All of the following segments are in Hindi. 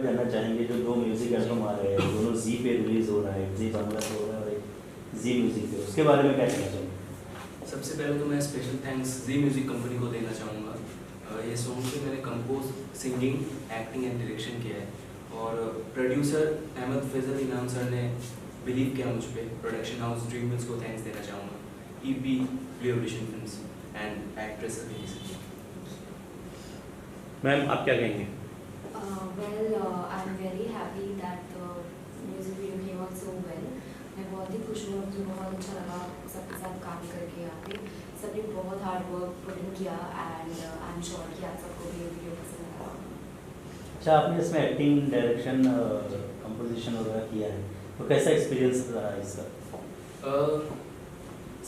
जानना चाहेंगे जो दो म्यूजिक एल्बम आ रहे हैं, दोनों जी पे रिलीज हो रहा है, जी बांग्ला पे हो रहा है और एक जी म्यूजिक पे, उसके बारे में क्या कहना चाहेंगे? सबसे पहले तो मैं स्पेशल थैंक्स जी म्यूजिक कंपनी को देना चाहूँगा। ये सॉन्ग पे मैंने compose, singing, acting and direction किया है और प्रोड्यूसर अहमद फैजल इनाम सर ने बिलीव किया मुझ पे। प्रोडक्शन हाउस ड्रीम मिल्स को थैंक्स देना चाहूँगा, EP revolution films and actress अभिनीत। मैम आप क्या कहेंगे? I'm very happy that the music video came out so well. मैं बहुत ही खुश हूँ, मुझे बहुत अच्छा लगा सबके साथ काम करके। यहाँ पे सबने बहुत हार्ड वर्क पुट इन किया एंड आई एम श्योर कि आप सबको भी ये वीडियो पसंद आया। अच्छा, आपने इसमें एक्टिंग, डायरेक्शन, कंपोजिशन वगैरह किया है, तो कैसा एक्सपीरियंस रहा इसका?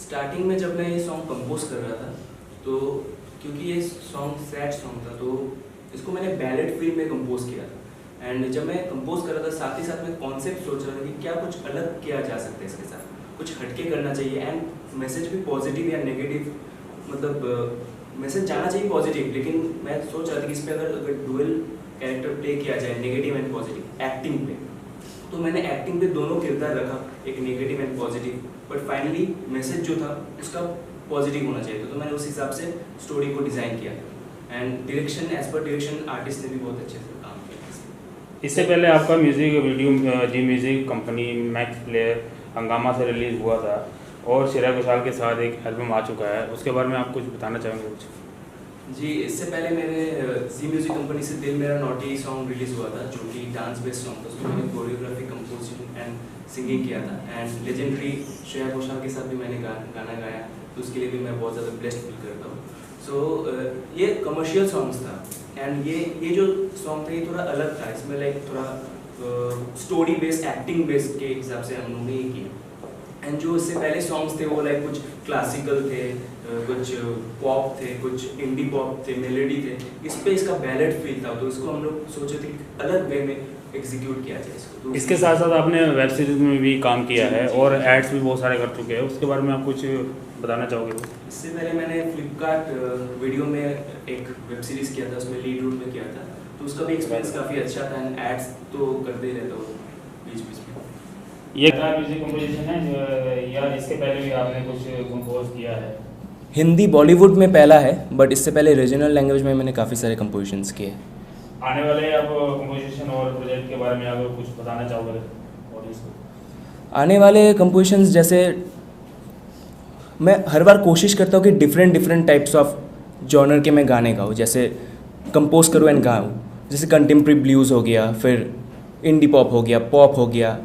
स्टार्टिंग में जब मैं ये सॉन्ग कंपोज कर रहा था तो क्योंकि ये सॉन्ग सैड सॉन्ग था तो इसको मैंने बैलेड फील में कंपोज किया था। एंड जब मैं कंपोज कर रहा था साथ ही साथ मैं कॉन्सेप्ट सोच रहा था कि क्या कुछ अलग किया जा सकता है इसके साथ, कुछ हटके करना चाहिए एंड मैसेज भी पॉजिटिव या नेगेटिव, मतलब मैसेज जाना चाहिए पॉजिटिव, लेकिन मैं सोच रहा था कि इस पर अगर डुअल कैरेक्टर प्ले किया जाए, नेगेटिव एंड पॉजिटिव एक्टिंग पे, तो मैंने एक्टिंग पे दोनों किरदार रखा, एक negative and positive, but finally message जो था उसका पॉजिटिव होना चाहिए था, तो मैंने उस हिसाब से स्टोरी को डिज़ाइन किया and direction as per direction artist ने भी बहुत अच्छे से काम किया। इससे पहले आपका म्यूज़िक वीडियो जी म्यूज़िक कंपनी मैक्स प्लेयर हंगामा से रिलीज़ हुआ था और श्रेया घोषाल के साथ एक एल्बम आ चुका है, उसके बारे में आप कुछ बताना चाहेंगे? कुछ जी, इससे पहले मेरे जी म्यूजिक कंपनी से दिल मेरा नॉटी सॉन्ग रिलीज़ हुआ था जो कि डांस बेस्ड सॉन्ग था। उसमें मैंने कोरियोग्राफी, कंपोजिशन एंड सिंगिंग किया था एंड लेजेंडरी श्रेया घोषाल के साथ भी मैंने गाना गाया, तो उसके लिए भी मैं बहुत ज़्यादा ब्लेस्ड फील करता हूँ। सो ये कमर्शियल सॉन्ग्स था एंड ये जो सॉन्ग था ये थोड़ा अलग था, इसमें लाइक थोड़ा स्टोरी बेस्ड, एक्टिंग बेस्ड के हिसाब से हम लोगों ने ये किया। एंड जो इससे पहले सॉन्ग्स थे वो लाइक कुछ क्लासिकल थे, कुछ पॉप थे, कुछ इंडी पॉप थे, मेलोडी थे, इस पे इसका बैलेड फील था, तो इसको हम लोग सोचे थे अलग वे में एग्जीक्यूट किया जाए इसको। तो इसके साथ साथ आपने वेब सीरीज में भी काम किया है और एड्स भी बहुत सारे कर चुके हैं, उसके बारे में आप कुछ बताना चाहोगे? इससे पहले मैंने फ्लिपकार्ट वीडियो में एक वेब सीरीज़ किया था, उसमें लीड रोल में किया था, तो उसका भी एक्सपीरियंस काफ़ी अच्छा था एंड एड्स तो करते ही रहता हूँ बीच बीच में। ये म्यूजिक कंपोजिशन है या इसके पहले भी आपने कुछ कंपोज किया है? हिंदी बॉलीवुड में पहला है, बट इससे पहले रीजनल लैंग्वेज में मैंने काफ़ी सारे कंपोजिशंस किए। आने वाले आप कंपोजिशन और प्रोजेक्ट के बारे में अगर कुछ बताना चाहोगे ऑडियंस को? आने वाले कंपोजिशंस जैसे मैं हर बार कोशिश करता हूँ कि डिफरेंट टाइप्स ऑफ जॉनर के मैं गाने गाऊँ, जैसे कंपोज करूँ एंड गाऊँ, जैसे कंटेम्प्रेरी ब्लूज़ हो गया, फिर इंडी पॉप हो गया, पॉप हो गया,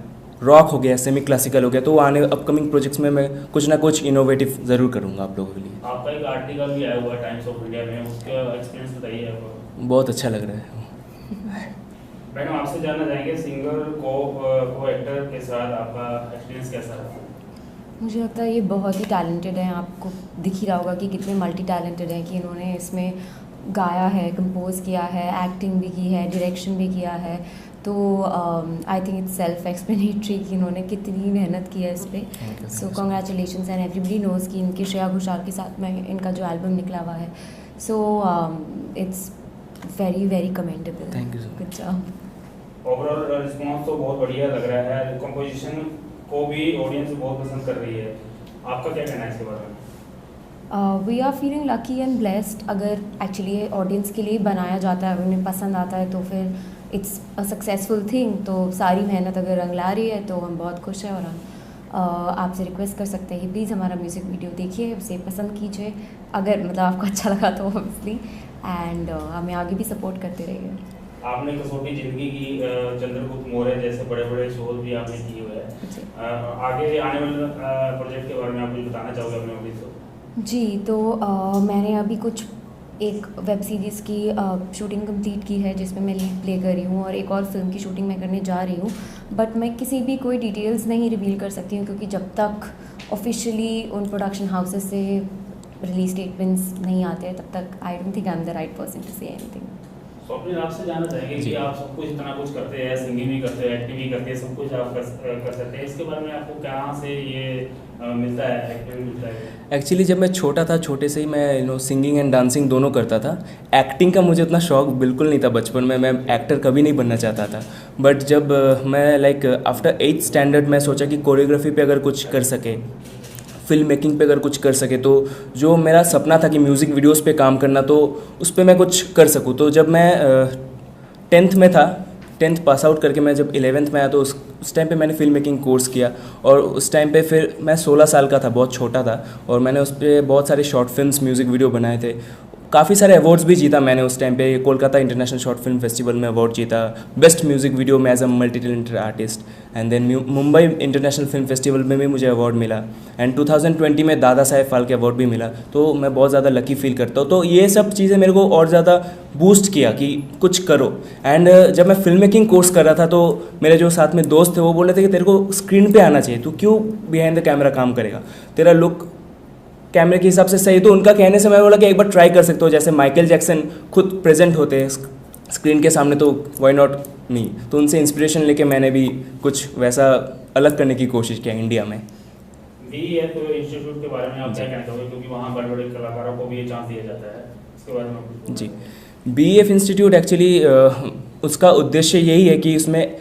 रॉक हो गया, सेमी क्लासिकल हो गया, तो आने अपकमिंग प्रोजेक्ट्स में मैं कुछ ना कुछ इनोवेटिव ज़रूर करूँगा आप लोगों के लिए। आपका एक आर्टिकल भी आया हुआ है टाइम्स ऑफ इंडिया में, उसका एक्सपीरियंस बताइए आपको। बहुत अच्छा लग रहा है। मैडम आपसे जानना चाहेंगे सिंगर को एक्टर के साथ आपका एक्सपीरियंस कैसा रहा? मुझे लगता है ये बहुत ही टैलेंटेड है, आपको दिख ही रहा होगा कि कितने मल्टी टैलेंटेड हैं, कि इन्होंने इसमें गाया है, कंपोज किया है, एक्टिंग भी की है, डायरेक्शन भी किया है, तो I think it's self explanatory कि इन्होंने कितनी मेहनत की है इस पर। सो कॉन्ग्रेचुलेशंस एंड एवरीबडी नोज़ कि इनकी श्रेया घोषाल के साथ में इनका जो एल्बम निकला हुआ है, so it's very commendable. Thank you so good job. Overall response तो बहुत बढ़िया लग रहा है, कंपोजिशन को भी ऑडियंस बहुत पसंद कर रही है, आपका क्या कहना है इसके बारे में? We are feeling lucky and blessed. अगर एक्चुअली ऑडियंस के लिए बनाया जाता है, उन्हें पसंद आता है, तो फिर इट्स अ सक्सेसफुल थिंग। तो सारी मेहनत अगर रंग ला रही है तो हम बहुत खुश हैं और हम आपसे रिक्वेस्ट कर सकते हैं कि प्लीज़ हमारा म्यूज़िक वीडियो देखिए, उसे पसंद कीजिए, अगर मतलब आपको अच्छा लगा तो ऑब्वियसली, एंड हमें आगे भी सपोर्ट करते रहिए। आपने कसौटी ज़िंदगी की, चंद्रगुप्त मौर्य जैसे बड़े बड़े शोज भी आपने किए हुए हैं, आगे आने वाले प्रोजेक्ट के बारे में आप कुछ बताना चाहोगे अपने ऑडियंस को? जी, तो मैंने अभी कुछ एक वेब सीरीज़ की शूटिंग कंप्लीट की है जिसमें मैं लीड प्ले कर रही हूँ, और एक और फिल्म की शूटिंग मैं करने जा रही हूँ, बट मैं किसी भी कोई डिटेल्स नहीं रिवील कर सकती हूँ क्योंकि जब तक ऑफिशियली उन प्रोडक्शन हाउसेस से रिलीज स्टेटमेंट्स नहीं आते हैं तब तक I don't think I am the right person to say anything. Swapnil, आपसे जानना चाहेंगे कि आप सब कुछ इतना कुछ करते हैं, सिंगिंग भी करते हैं, एक्टिंग भी करते हैं, सब कुछ आप कर सकते हैं, इसके बारे में आपको कहाँ से ये मिलता है, एक्टिंग मिलता है? एक्चुअली जब मैं छोटा था, छोटे से ही मैं सिंगिंग एंड डांसिंग दोनों करता था। एक्टिंग का मुझे उतना शौक बिल्कुल नहीं था बचपन में, मैं एक्टर कभी नहीं बनना चाहता था। बट जब मैं आफ्टर 8th स्टैंडर्ड मैं सोचा कि कोरियोग्राफी पे अगर कुछ कर सके, फिल्म मेकिंग पे अगर कुछ कर सके, तो जो मेरा सपना था कि म्यूज़िक वीडियोस पे काम करना, तो उस पे मैं कुछ कर सकूँ। तो जब मैं 10th में था, 10th पास आउट करके मैं जब 11th में आया तो उस टाइम पे मैंने फिल्म मेकिंग कोर्स किया, और उस टाइम पे फिर मैं 16 साल का था, बहुत छोटा था, और मैंने उस पर बहुत सारे शॉर्ट फिल्म्स, म्यूज़िक वीडियो बनाए थे। काफ़ी सारे अवार्ड्स भी जीता मैंने उस टाइम पे। Kolkata international short film festival में अवार्ड जीता, बेस्ट म्यूज़िक वीडियो में as a multi talented artist. And then Mumbai international film festival में भी मुझे अवार्ड मिला, एंड 2020 में दादा साहेब फाल्के अवार्ड भी मिला। तो मैं बहुत ज़्यादा लकी फील करता हूँ। तो ये सब चीज़ें मेरे को और ज़्यादा बूस्ट किया कि कुछ करो। एंड जब मैं फिल्म मेकिंग कोर्स कर रहा था तो मेरे जो साथ में दोस्त थे वो बोल रहे थे कि तेरे को स्क्रीन पे आना चाहिए, तू क्यों बिहाइंड द कैमरा काम करेगा, तेरा लुक कैमरे के हिसाब से सही। तो उनका कहने से मैं बोला कि एक बार ट्राई कर सकते हो, जैसे माइकल जैक्सन खुद प्रेजेंट होते हैं स्क्रीन के सामने, तो वाई नॉट मी। तो उनसे इंस्पिरेशन लेके मैंने भी कुछ वैसा अलग करने की कोशिश किया इंडिया में। BEF इंस्टीट्यूट के बारे में आप क्या कहना चाहोगे, क्योंकि वहाँ बड़े बड़े कलाकारों को भी ये चांस दिया जाता है, इसके बारे में? जी, BEF इंस्टीट्यूट एक्चुअली उसका उद्देश्य यही है कि उसमें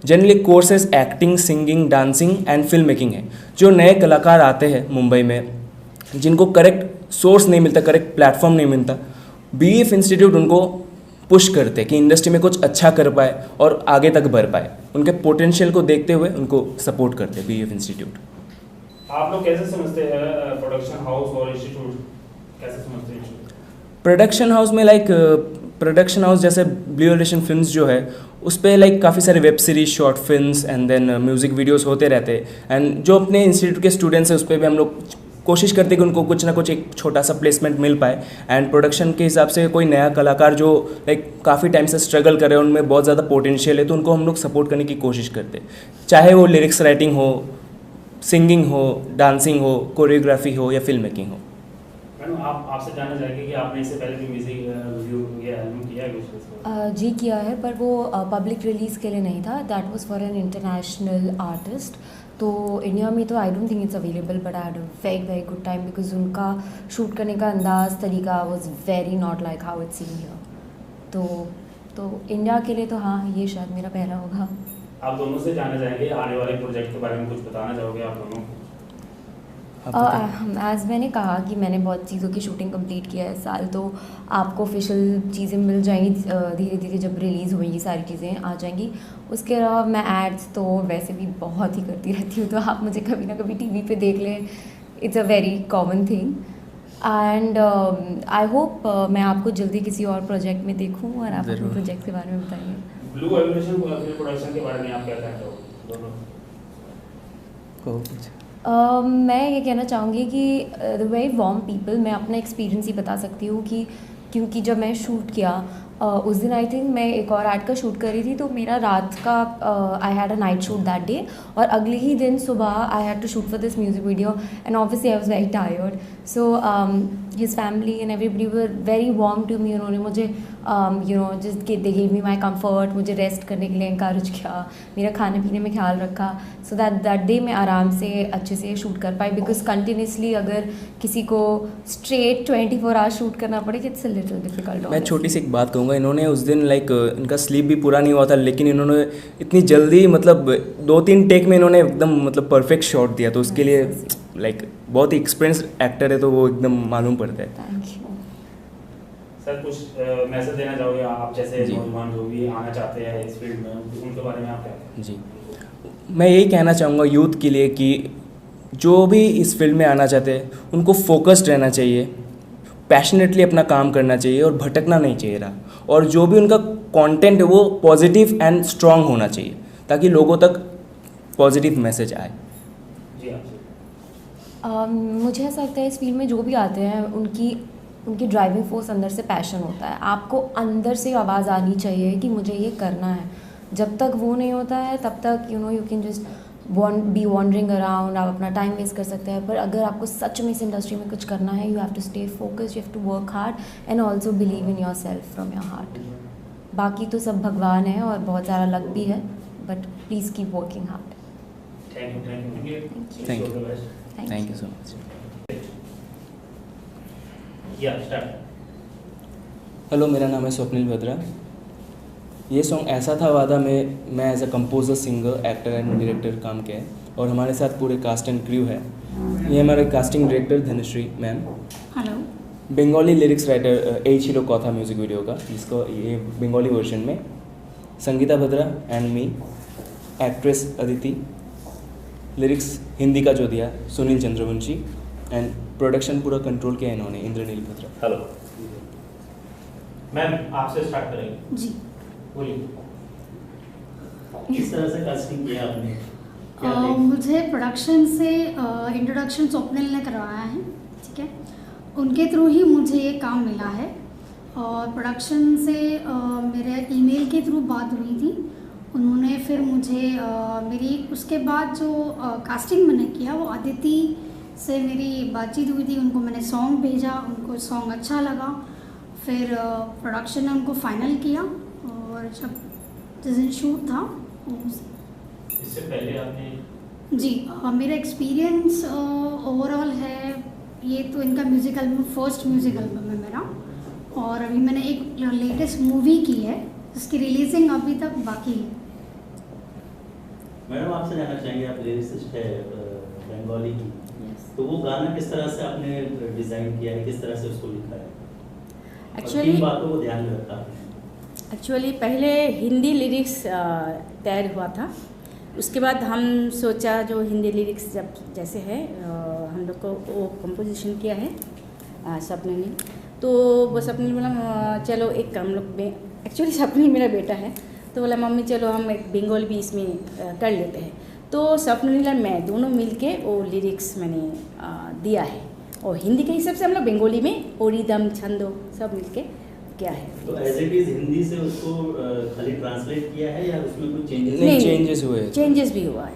generally courses acting, singing, dancing and film making है। जो नए कलाकार आते हैं मुंबई में, जिनको करेक्ट सोर्स नहीं मिलता, करेक्ट प्लेटफॉर्म नहीं मिलता, BEF इंस्टीट्यूट उनको पुश करते हैं कि इंडस्ट्री में कुछ अच्छा कर पाए और आगे तक बढ़ पाए। उनके पोटेंशियल को देखते हुए उनको सपोर्ट करते हैं BEF इंस्टीट्यूट। आप लोग कैसे समझते हैं प्रोडक्शन हाउस और इंस्टीट्यूट, कैसे समझते हैं? प्रोडक्शन हाउस में प्रोडक्शन हाउस जैसे ब्लू ओशन फिल्म्स जो है, उस पर काफ़ी सारे web series, short films and then music videos होते रहते हैं। एंड जो अपने इंस्टीट्यूट के स्टूडेंट्स हैं उस पर भी हम लोग कोशिश करते हैं कि उनको कुछ ना कुछ एक छोटा सा प्लेसमेंट मिल पाए। एंड प्रोडक्शन के हिसाब से कोई नया कलाकार जो काफ़ी टाइम से स्ट्रगल कर रहे हैं, उनमें बहुत ज़्यादा पोटेंशियल है, तो उनको हम लोग सपोर्ट करने की कोशिश करते हैं, चाहे वो लिरिक्स राइटिंग हो, सिंगिंग हो, डांसिंग हो, कोरियोग्राफी हो या फिल्म मेकिंग हो। मैडम, आपसे जानना चाहेंगे कि आपने इससे पहले भी म्यूजिक वीडियो या एल्बम किया है कुछ? जी किया है, पर वो पब्लिक रिलीज़ के लिए नहीं था। That was for an international artist. तो इंडिया में तो आई don't think it's available, but I had a very good time because उनका शूट करने का अंदाज़, तरीका was very not like how it's seen here. तो इंडिया के लिए तो हाँ, ये शायद मेरा पहला होगा। आप दोनों से जानना चाहेंगे आने वाले प्रोजेक्ट के बारे में कुछ बताना चाहोगे आप दोनों? एज़ मैंने कहा कि मैंने बहुत चीज़ों की शूटिंग कंप्लीट किया है इस साल, तो आपको ऑफिशियल चीज़ें मिल जाएंगी धीरे धीरे, जब रिलीज़ होंगी सारी चीज़ें आ जाएंगी। उसके अलावा मैं एड्स तो वैसे भी बहुत ही करती रहती हूँ, तो आप मुझे कभी ना कभी टीवी पे देख लें, it's a very common thing. And I hope मैं आपको जल्दी किसी और प्रोजेक्ट में देखूँ और आप अपने प्रोजेक्ट के बारे में बताइए। ब्लू ओशन प्रोडक्शन के बारे में आप क्या कहते हो दोनों? मैं ये कहना चाहूँगी कि द वेरी वार्म पीपल, मैं अपना एक्सपीरियंस ही बता सकती हूँ कि क्योंकि जब मैं शूट किया उस दिन, आई थिंक मैं एक और ऐड का शूट कर रही थी, तो मेरा रात का I had a night shoot that day, और अगले ही दिन सुबह I had to shoot for this music video, and obviously I was very tired. So his family and everybody were very warm to me. उन्होंने मुझे just they give me my comfort, मुझे रेस्ट करने के लिए इंकरेज किया, मेरा खाने पीने में ख्याल रखा, सो दैट डे मैं आराम से अच्छे से शूट कर पाई। बिकॉज कंटिन्यूसली अगर किसी को स्ट्रेट 24 आवर्स शूट करना पड़े, इट्स अ लिटिल डिफिकल्ट। मैं छोटी सी एक बात कहूँगा, इन्होंने उस दिन इनका स्लीप भी पूरा नहीं हुआ था, लेकिन इन्होंने इतनी जल्दी 2-3 टेक में इन्होंने एकदम परफेक्ट शॉट दिया, तो उसके लिए बहुत ही एक्सपीरियंस एक्टर है, तो वो एकदम मालूम पड़ता है। Thank you sir. कुछ मैसेज देना चाहोगे आप जैसे नौजवान जो भी आना चाहते हैं इस फील्ड में, उनके बारे में आप क्या कहें? जी, मैं यही कहना चाहूँगा यूथ के लिए कि जो भी इस फील्ड में आना चाहते हैं उनको फोकस्ड रहना चाहिए, पैशनेटली अपना काम करना चाहिए और भटकना नहीं चाहिए रहा, और जो भी उनका कंटेंट है वो पॉजिटिव एंड स्ट्रांग होना चाहिए, ताकि लोगों तक पॉजिटिव मैसेज आए। जी आपसे। मुझे ऐसा लगता है इस फील्ड में जो भी आते हैं उनकी ड्राइविंग फोर्स अंदर से पैशन होता है। आपको अंदर से आवाज़ आनी चाहिए कि मुझे ये करना है। जब तक वो नहीं होता है तब तक you can just be wandering around, आप अपना टाइम वेस्ट कर सकते हैं। पर अगर आपको सच में इस इंडस्ट्री में कुछ करना है, you have to stay focused, you have to work hard and also believe in yourself from your heart. बाकी तो सब भगवान है और बहुत सारा लक भी है, but please keep working hard. Thank you. Thank you so much. Hello, मेरा नाम है स्वप्निल भद्रा। ये सॉन्ग ऐसा था वादा में मैं as a composer, singer, actor and director काम किया है और हमारे साथ पूरे कास्ट एंड क्रू है। ये हमारे casting director Dhanashree ma'am, hello, Bengali lyrics writer एचिलो कथा म्यूजिक वीडियो का, जिसको ये बंगाली वर्जन में, Sangeeta Bhadra and me, actress Aditi, lyrics Hindi का जो दिया सुनील चंद्रवंशी एंड प्रोडक्शन पूरा कंट्रोल किया इन्होंने इंद्रनील भद्रा। हेलो मैम, आपसे स्टार्ट करेंगे। जी, बोलिए। किस तरह से कास्टिंग किया आपने? क्या मुझे प्रोडक्शन से इंट्रोडक्शन स्वप्निल ने करवाया है, ठीक है। उनके थ्रू ही मुझे ये काम मिला है और प्रोडक्शन से मेरे ईमेल के थ्रू बात हुई थी। उन्होंने फिर मुझे मेरी उसके बाद जो कास्टिंग मैंने किया वो अदिति से मेरी बातचीत हुई थी। उनको मैंने सॉन्ग भेजा, उनको सॉन्ग अच्छा लगा, फिर प्रोडक्शन ने उनको फाइनल किया और जब जिस दिन शूट था इससे पहले आपने जी मेरा एक्सपीरियंस ओवरऑल है, ये तो इनका music album first music album है मेरा और अभी मैंने एक लेटेस्ट मूवी की है जिसकी रिलीजिंग अभी तक बाकी है। मैडम, आपसे जानना चाहेंगे, आप लिरिसिस्ट है बंगाली की, तो वो गाना किस तरह से आपने डिज़ाइन किया है, किस तरह से उसको लिखा है? एक्चुअली किन बातों को ध्यान में रखा? एक्चुअली पहले हिंदी लिरिक्स तैयार हुआ था, उसके बाद हम सोचा जो हिंदी लिरिक्स जब जैसे है हम लोग को वो कंपोजिशन किया है स्वप्निल ने, तो वो स्वप्निल बोला चलो एक हम लोग में, एक्चुअली स्वप्निल मेरा बेटा है, तो बोला मम्मी चलो हम एक बंगाली भी इसमें कर लेते हैं। तो स्वप्निल और मैं दोनों मिलके वो लिरिक्स मैंने दिया है और हिंदी के हिसाब से हम लोग बंगाली में और रिदम छंदो सब मिलके क्या है। तो एज इट इज हिंदी से उसको खाली ट्रांसलेट किया है या उसमें कुछ चेंजेस? नहीं, चेंजेस हुए हैं, चेंजेस भी हुआ है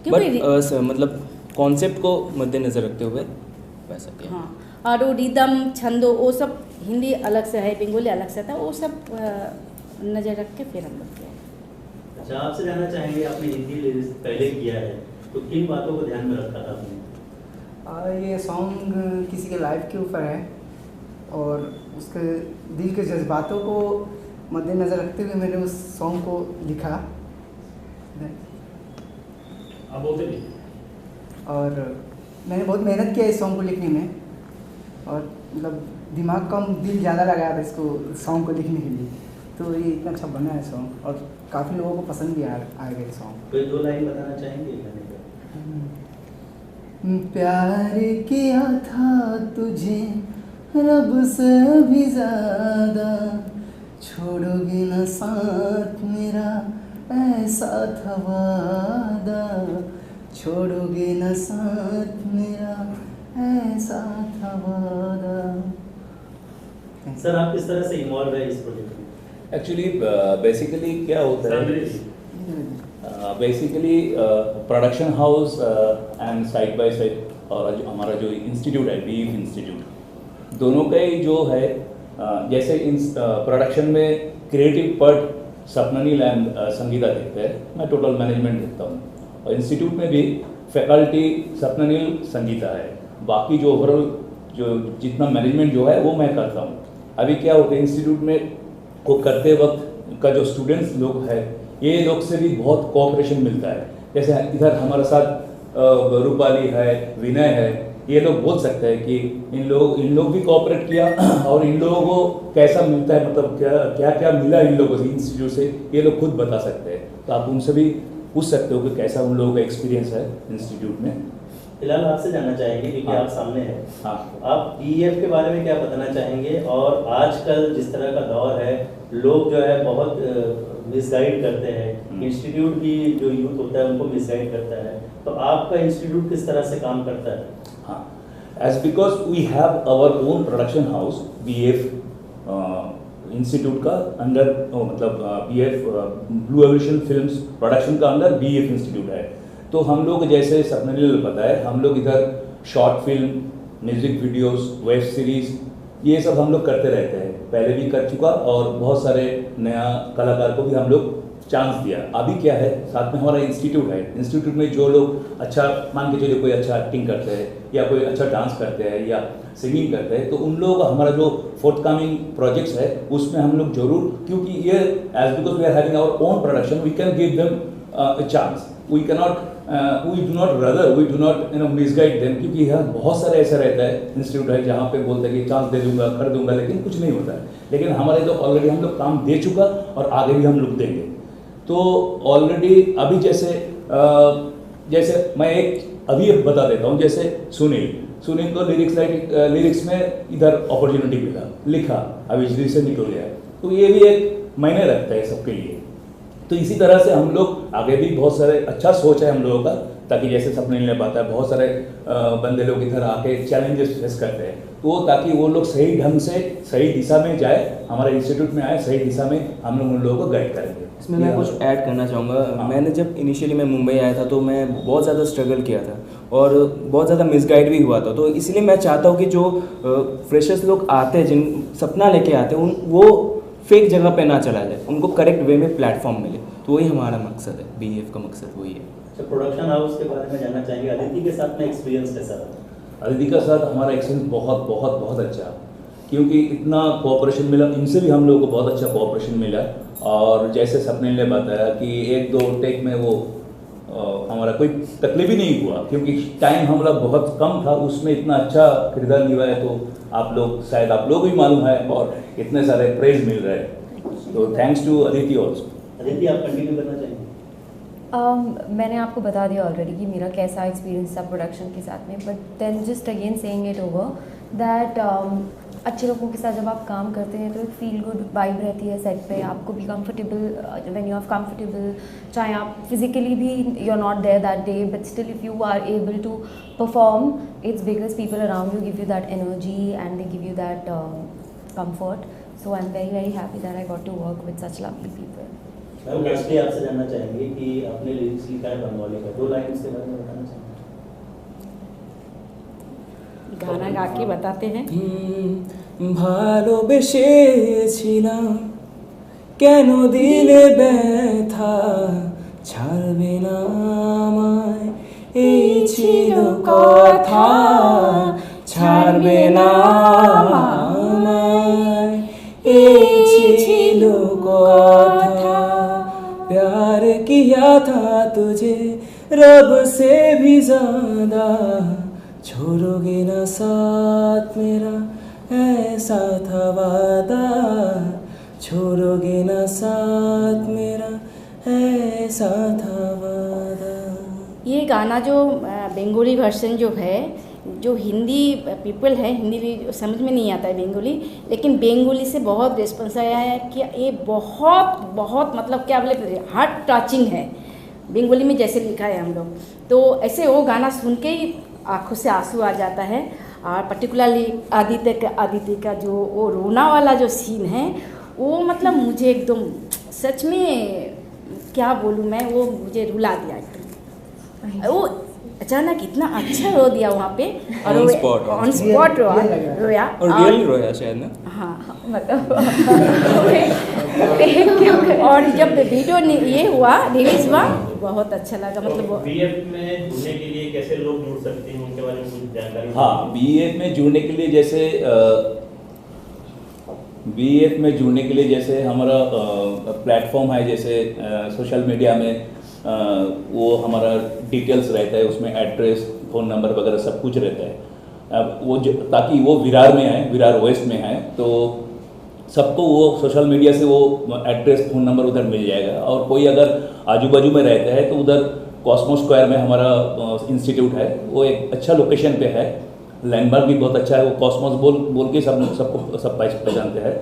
बट मतलब कॉन्सेप्ट को मद्देनजर रखते हुए वैसा किया। हाँ, और वो रिदम छंदो वो सब हिंदी अलग से है, बंगाली अलग से था, वो सब नज़र रख के फिर हम लोग किया। अच्छा, आपसे जानना चाहेंगे, आपने हिंदी लिरिक्स पहले किया है तो किन बातों को ध्यान में रखा था आपने? ये सॉन्ग किसी के लाइफ के ऊपर है और उसके दिल के जज्बातों को मद्देनज़र रखते हुए मैंने उस सॉन्ग को लिखा। आप बोलते भी। और मैंने बहुत मेहनत किया इस सॉन्ग को लिखने में और मतलब दिमाग कम दिल ज़्यादा लगाया था इसको सॉन्ग को लिखने के लिए, तो ये इतना अच्छा बना है सॉन्ग और काफ़ी लोगों को पसंद भी आएगा ये सॉन्ग। कोई दो लाइन बताना चाहेंगे गाने का? प्यार किया था तुझे रब से भी ज़्यादा, छोड़ोगे न साथ मेरा ऐसा था वादा, छोड़ोगे न साथ मेरा ऐसा था वादा। सर, आप किस तरह से इन्वॉल्व है इस प्रोजेक्ट में? एक्चुअली बेसिकली क्या होता है, basically production house and side by side और जो हमारा जो इंस्टीट्यूट है बीफ इंस्टीट्यूट, दोनों का ही जो है जैसे इन प्रोडक्शन में creative part Swapnil and Sangeeta देखते हैं, मैं टोटल मैनेजमेंट देखता हूँ और इंस्टीट्यूट में भी फैकल्टी स्वप्निल संगीता है, बाकी जो ओवरऑल जो जितना मैनेजमेंट जो है वो मैं करता हूँ। अभी क्या होता है इंस्टीट्यूट में वो करते वक्त का जो स्टूडेंट्स लोग हैं ये लोग से भी बहुत कोऑपरेशन मिलता है, जैसे इधर हमारे साथ रूपाली है, विनय है, ये लोग बोल सकते हैं कि इन लोग भी कोऑपरेट किया और इन लोगों को कैसा मिलता है, मतलब क्या क्या मिला इन लोगों से इंस्टीट्यूट से, ये लोग खुद बता सकते हैं, तो आप उनसे भी पूछ सकते हो कि कैसा उन लोगों का एक्सपीरियंस है इंस्टीट्यूट में। फिलहाल आपसे जानना चाहेंगे क्योंकि हाँ। आप सामने हैं, हाँ, आप DEF के बारे में क्या बताना चाहेंगे? और आजकल जिस तरह का दौर है, लोग जो है बहुत मिसगाइड करते हैं, इंस्टीट्यूट भी जो यूथ होता है उनको मिसगाइड करता है, तो आपका इंस्टीट्यूट किस तरह से काम करता है? हाँ, as because we have our own production house, BF institute का अंडर मतलब BF blue evolution films production का अंडर BF इंस्टीट्यूट है। तो हम लोग जैसे सपने ने बताया, हम लोग इधर short film, music videos, web series ये सब हम लोग करते रहते हैं, पहले भी कर चुका और बहुत सारे नया कलाकार को भी हम लोग चांस दिया। अभी क्या है, साथ में हमारा इंस्टीट्यूट है, इंस्टीट्यूट में जो लोग अच्छा मान के चलिए कोई अच्छा एक्टिंग करते हैं या कोई अच्छा डांस करते हैं या सिंगिंग करते हैं, तो उन लोगों का हमारा जो फोर्थकमिंग प्रोजेक्ट्स है उसमें हम लोग जरूर, क्योंकि ये as because we are having our own production, we can give them a chance, we do not misguide them, क्योंकि यहाँ बहुत सारे ऐसा रहता है इंस्टीट्यूट है जहाँ पे बोलते हैं कि चांस दे दूंगा, कर दूंगा, लेकिन कुछ नहीं होता है। लेकिन हमारे तो ऑलरेडी हम लोग काम दे चुका और आगे भी हम लोग देंगे। तो ऑलरेडी अभी जैसे मैं अभी बता देता हूँ, जैसे सुनील को लिरिक्स में इधर अपॉर्चुनिटी मिला, लिखा, अभी रिसेंट निकल गया, तो ये भी एक मायने रखता है सबके लिए। तो इसी तरह से हम लोग आगे भी बहुत सारे अच्छा सोच है हम लोगों का, ताकि जैसे सपने ने बताया बहुत सारे बंदे लोग इधर आके चैलेंजेस फेस करते हैं, तो ताकि वो लोग सही ढंग से सही दिशा में जाए, हमारे इंस्टीट्यूट में आए, सही दिशा में हम लोग उन लोगों को गाइड करेंगे। इसमें मैं कुछ ऐड करना चाहूँगा। मैंने जब इनिशियली मैं मुंबई आया था तो मैं बहुत ज़्यादा स्ट्रगल किया था और बहुत ज़्यादा मिसगाइड भी हुआ था, तो इसलिए मैं चाहता हूँ कि जो फ्रेशर्स लोग आते हैं, जिन सपना लेके आते हैं, वो फेक जगह पे ना चला जाए, उनको करेक्ट वे में प्लेटफॉर्म मिले, तो वही हमारा मकसद है, BF का मकसद वही है। तो प्रोडक्शन हाउस के बारे में जानना चाहेंगे, अदिति के साथ में एक्सपीरियंस कैसा रहा? अदिति के साथ हमारा एक्सपीरियंस बहुत अच्छा, क्योंकि इतना कोऑपरेशन मिला, इनसे भी हम लोगों को बहुत अच्छा कोऑपरेशन मिला। और जैसे सपने ने बताया कि 1-2 टेक में वो हमारा कोई तकलीफ ही नहीं हुआ, क्योंकि टाइम हमारा बहुत कम था, उसमें इतना अच्छा किरदार निभाया, तो शायद आप लोग भी मालूम है और इतने सारे प्रेज मिल रहे हैं, तो thanks to Aditi also. Aditi, आप कंटिन्यू करना चाहेंगे? मैंने आपको बता दिया ऑलरेडी कि मेरा कैसा एक्सपीरियंस था प्रोडक्शन के साथ में, but then just again saying it over that अच्छे लोगों के साथ जब आप काम करते हैं तो एक फील गुड वाइब रहती है सेट पे, आपको भी comfortable, when you are comfortable, चाहे आप फिजिकली भी you are not there that day, but still if you are able to perform, it's because people around you give you that energy and they give you that comfort. So I'm very happy that I got to work with such lovely people. Ma'am, lastly आपसे जानना चाहेंगे कि आपने लिरिक्स लिखा है बंगाली का, 2 लाइन उसके बारे में बताना चाहेंगे? गाना गा के बताते हैं। ভালোবেসেছিলাম কেন দিলে ব্যথা, ছাড়বে না আমায়, এই ছিল কথা, ছাড়বে না আমায়, এই ছিল কথা, प्यार किया था तुझे रब से भी ज्यादा, छोड़ोगे ना साथ मेरा ऐसा था वादा, छोड़ोगे ना साथ मेरा ऐसा था वादा। ये गाना जो बंगाली वर्जन जो है, जो हिंदी पीपल है, हिंदी समझ में नहीं आता है बंगाली, लेकिन बंगाली से बहुत रिस्पॉन्स आया है कि ये बहुत मतलब क्या बोले हार्ट टचिंग है, बंगाली में जैसे लिखा है हम लोग, तो ऐसे वो गाना सुन के ही आँखों से आंसू आ जाता है। और पर्टिकुलरली आदित्य का जो वो रोना वाला जो सीन है, वो मतलब मुझे एकदम सच में क्या बोलूँ मैं, वो मुझे रुला दिया एकदम। वो अचानक इतना अच्छा रो दिया वहाँ पे, और ऑन स्पॉट रोया और रियल रोया शायद ना। हाँ मतलब और जब वीडियो ये हुआ, रिलीज हुआ, बहुत अच्छा लगा। मतलब BF में जुड़ने के लिए कैसे लोग जुड़ सकते हैं, उनके बारे में कुछ जानकारी? हाँ, BF में जुड़ने के लिए जैसे हमारा प्लेटफॉर्म है, जैसे सोशल मीडिया में वो हमारा डिटेल्स रहता है, उसमें एड्रेस, फ़ोन नंबर वगैरह सब कुछ रहता है। अब वो ताकि वो विरार में है, विरार वेस्ट में है, तो सबको वो सोशल मीडिया से वो एड्रेस, फ़ोन नंबर उधर मिल जाएगा। और कोई अगर आजू बाजू में रहता है तो उधर कॉस्मो स्क्वायर में हमारा इंस्टीट्यूट है, वो एक अच्छा लोकेशन पे है, लैंडमार्क भी बहुत अच्छा है, वो कॉस्मोस बोल के सबको सब पहचानते हैं।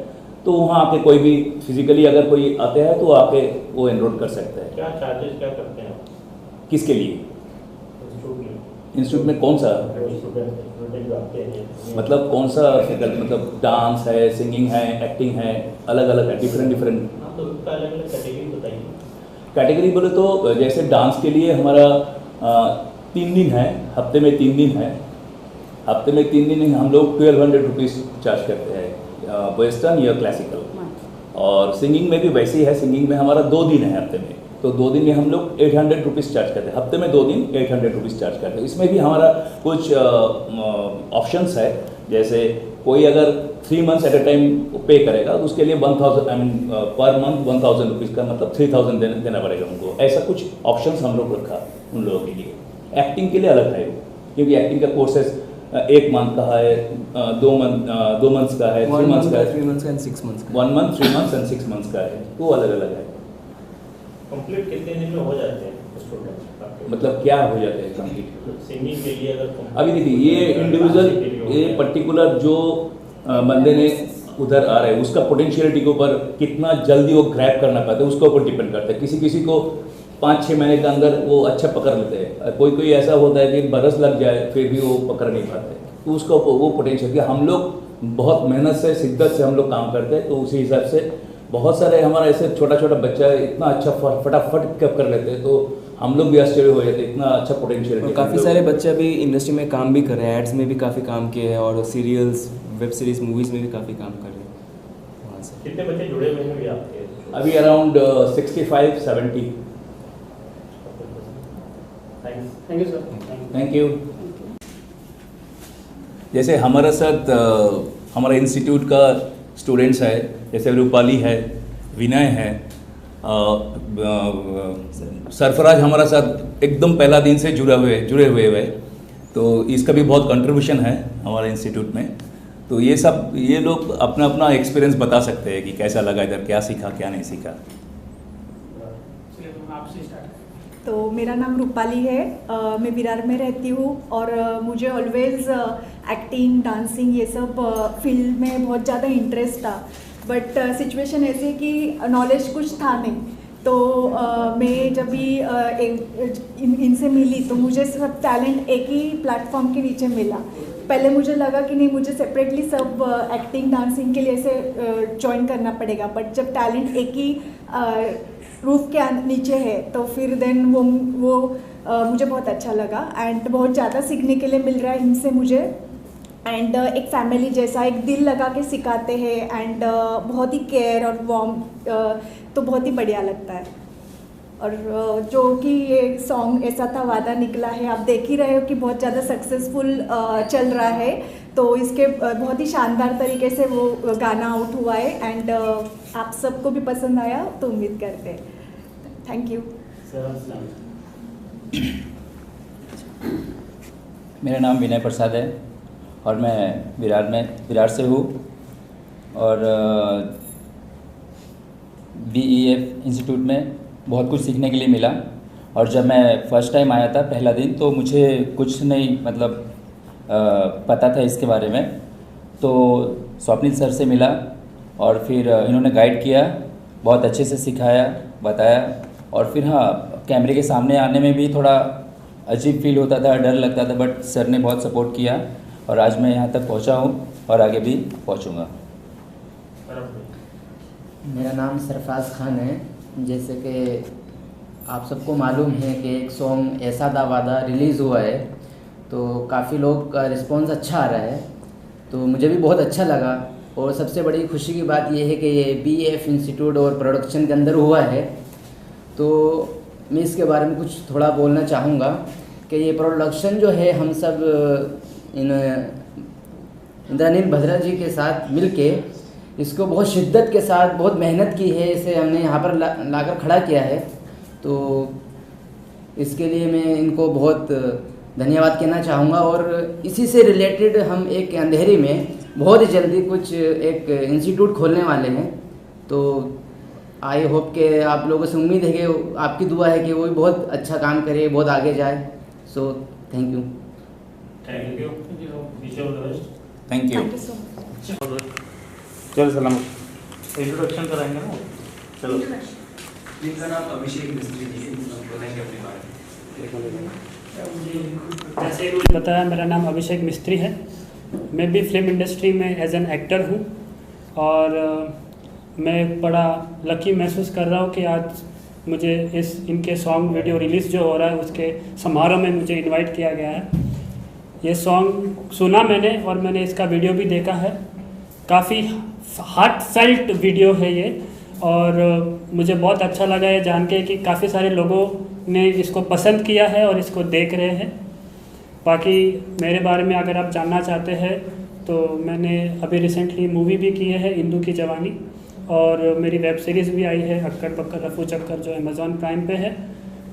तो वहाँ आके कोई भी फिजिकली अगर कोई आते हैं तो आके वो एनरोल कर सकते हैं। क्या चार्जेस क्या करते हैं किसके लिए? इंस्टीट्यूट में कौन सा मतलब कौन सा मतलब डांस है, सिंगिंग है, एक्टिंग है, अलग अलग है, डिफरेंट। तो उसका अलग अलग कैटेगरी बताइए। कैटेगरी बोले तो जैसे डांस के लिए हमारा 3 दिन है, हफ्ते में 3 दिन है। हफ्ते में 3 दिन हम लोग 1200 रुपीज़ चार्ज करते हैं, वेस्टर्न या क्लासिकल। और सिंगिंग में भी वैसे ही है, सिंगिंग में हमारा 2 दिन है हफ्ते में, तो 2 दिन में हम लोग 800 रुपीज़ चार्ज करते हैं। हफ्ते में 2 दिन 800 रुपीज़ चार्ज करते हैं। इसमें भी हमारा कुछ ऑप्शंस है, जैसे कोई अगर 3 मंथ्स एट अ टाइम पे करेगा तो उसके लिए 1000 पर मंथ 1000 रुपीज़ का मतलब 3000 देना पड़ेगा उनको। ऐसा कुछ ऑप्शंस हम लोग रखा उन लोगों के लिए। एक्टिंग के लिए अलग है, क्योंकि एक्टिंग का कोर्सेज 1 मंथ का है, 2 मंथ्स का है, 3 मंथ्स का है, 3 मंथ्स का एंड 6 मंथ्स का 1 मंथ, 3 मंथ्स एंड 6 मंथ्स का है, तो अलग अलग है। कंप्लीट कितने दिन में हो जाते हैं स्टूडेंट? मतलब क्या हो जाते हैं कंप्लीट? सिंगिंग के लिए अगर अभी देखिए ये इंडिविजुअल, ये पर्टिकुलर जो बंदे ने उधर आ रहा है उसका पोटेंशियलिटी के ऊपर कितना जल्दी वो ग्रैब करना पाता है उसके ऊपर डिपेंड करता है। किसी को 5-6 महीने के अंदर वो अच्छा पकड़ लेते हैं, कोई ऐसा होता है कि बरस लग जाए फिर भी वो पकड़ नहीं पाते, तो उसका वो पोटेंशियल। हम लोग बहुत मेहनत से, शिद्दत से हम लोग काम करते हैं, तो उसी हिसाब से बहुत सारे हमारा ऐसे छोटा बच्चा इतना अच्छा फटाफट कैप कर लेते हैं, तो हम लोग भी आश्चर्य हो जाते हैं, इतना अच्छा पोटेंशियल है। काफ़ी सारे बच्चे अभी इंडस्ट्री में काम भी कर रहे हैं, एड्स में भी काफ़ी काम किए हैं और सीरियल्स, वेब सीरीज, मूवीज़ में भी काफ़ी काम कर रहे हैं वहाँ से। कितने बच्चे जुड़े हुए हैं आपके? अभी around 65-70। Thank you sir. Thank you. जैसे हमारे साथ हमारा इंस्टीट्यूट का स्टूडेंट्स है, जैसे रूपाली है, विनय है, सरफराज हमारा साथ एकदम पहला दिन से जुड़े हुए हैं, तो इसका भी बहुत कंट्रीब्यूशन है हमारे इंस्टीट्यूट में। तो ये लोग अपना अपना एक्सपीरियंस बता सकते हैं कि कैसा लगा इधर, क्या सीखा क्या नहीं सीखा। तो मेरा नाम रूपाली है, मैं विरार में रहती हूँ और मुझे ऑलवेज़ एक्टिंग, डांसिंग ये सब फील्ड में बहुत ज़्यादा इंटरेस्ट था, बट सिचुएशन ऐसी कि नॉलेज कुछ था नहीं। तो मैं जब भी इनसे मिली तो मुझे सब टैलेंट एक ही प्लेटफॉर्म के नीचे मिला। पहले मुझे लगा कि नहीं, मुझे सेपरेटली सब एक्टिंग, डांसिंग के लिए ऐसे ज्वाइन करना पड़ेगा, बट जब टैलेंट एक ही रूफ के नीचे है तो फिर देन वो मुझे बहुत अच्छा लगा एंड बहुत ज़्यादा सीखने के लिए मिल रहा है इनसे मुझे। एंड एक फैमिली जैसा, एक दिल लगा के सिखाते हैं एंड बहुत ही केयर और वार्म, तो बहुत ही बढ़िया लगता है। और जो कि ये सॉन्ग ऐसा था वादा निकला है, आप देख ही रहे हो कि बहुत ज़्यादा सक्सेसफुल चल रहा है, तो इसके बहुत ही शानदार तरीके से वो गाना आउट हुआ है एंड आप सबको भी पसंद आया तो उम्मीद करते हैं। Thank you. मेरा नाम विनय प्रसाद है और मैं विरार से हूँ और BEF इंस्टीट्यूट में बहुत कुछ सीखने के लिए मिला। और जब मैं फ़र्स्ट टाइम आया था पहला दिन, तो मुझे कुछ नहीं मतलब पता था इसके बारे में, तो स्वप्निल सर से मिला और फिर इन्होंने गाइड किया, बहुत अच्छे से सिखाया, बताया। और फिर हाँ, कैमरे के सामने आने में भी थोड़ा अजीब फील होता था, डर लगता था, बट सर ने बहुत सपोर्ट किया और आज मैं यहाँ तक पहुँचा हूँ और आगे भी पहुँचूँगा। मेरा नाम सरफराज खान है। जैसे कि आप सबको मालूम है कि एक सॉन्ग ऐसा दा वादा रिलीज़ हुआ है, तो काफ़ी लोग का रिस्पॉन्स अच्छा आ रहा है, तो मुझे भी बहुत अच्छा लगा। और सबसे बड़ी खुशी की बात यह है कि ये BEF इंस्टीट्यूट और प्रोडक्शन के अंदर हुआ है, तो मैं इसके बारे में कुछ थोड़ा बोलना चाहूँगा कि ये प्रोडक्शन जो है हम सब इंद्रानील भद्रा जी के साथ मिलके इसको बहुत शिद्दत के साथ बहुत मेहनत की है, इसे हमने यहाँ पर लाकर खड़ा किया है, तो इसके लिए मैं इनको बहुत धन्यवाद कहना चाहूँगा। और इसी से रिलेटेड हम एक अंधेरी में बहुत ही जल्दी कुछ एक इंस्टीट्यूट खोलने वाले हैं, तो आई होप के आप लोगों से उम्मीद है कि आपकी दुआ है कि वो भी बहुत अच्छा काम करे, बहुत आगे जाए। So thank you. Thank you. Thank you. Thank you so much. चल सलाम। इंट्रोडक्शन कराएंगे ना? चलो। जिनका नाम अभिषेक मिस्त्री जी है, बताएंगे अपने बारे में। जैसे मुझे बताया, मेरा नाम अभिषेक मिस्त्री है। मैं भी फिल्म इंडस्ट्री में एज एन एक्टर हूँ और मैं बड़ा लकी महसूस कर रहा हूँ कि आज मुझे इनके सॉन्ग वीडियो रिलीज़ जो हो रहा है उसके समारोह में मुझे इनवाइट किया गया है। ये सॉन्ग सुना मैंने और मैंने इसका वीडियो भी देखा है। काफ़ी हार्ट फेल्ट वीडियो है ये और मुझे बहुत अच्छा लगा है जान के कि काफ़ी सारे लोगों ने इसको पसंद किया है और इसको देख रहे हैं। बाकी मेरे बारे में अगर आप जानना चाहते हैं तो मैंने अभी रिसेंटली मूवी भी की है इंदू की जवानी, और मेरी वेब सीरीज़ भी आई है अक्कर बक्कर रफू चक्कर जो अमेज़ॉन प्राइम पे है,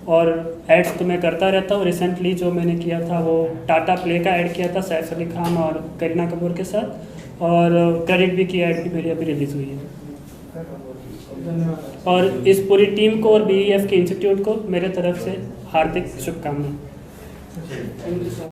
और एड्स तो मैं करता रहता हूँ। रिसेंटली जो मैंने किया था वो टाटा प्ले का ऐड किया था सैफ अली खान और करीना कपूर के साथ, और क्रेडिट भी की ऐड भी मेरी अभी रिलीज़ हुई है। और इस पूरी टीम को और BEF के इंस्टीट्यूट को मेरे तरफ से हार्दिक शुभकामनाएं।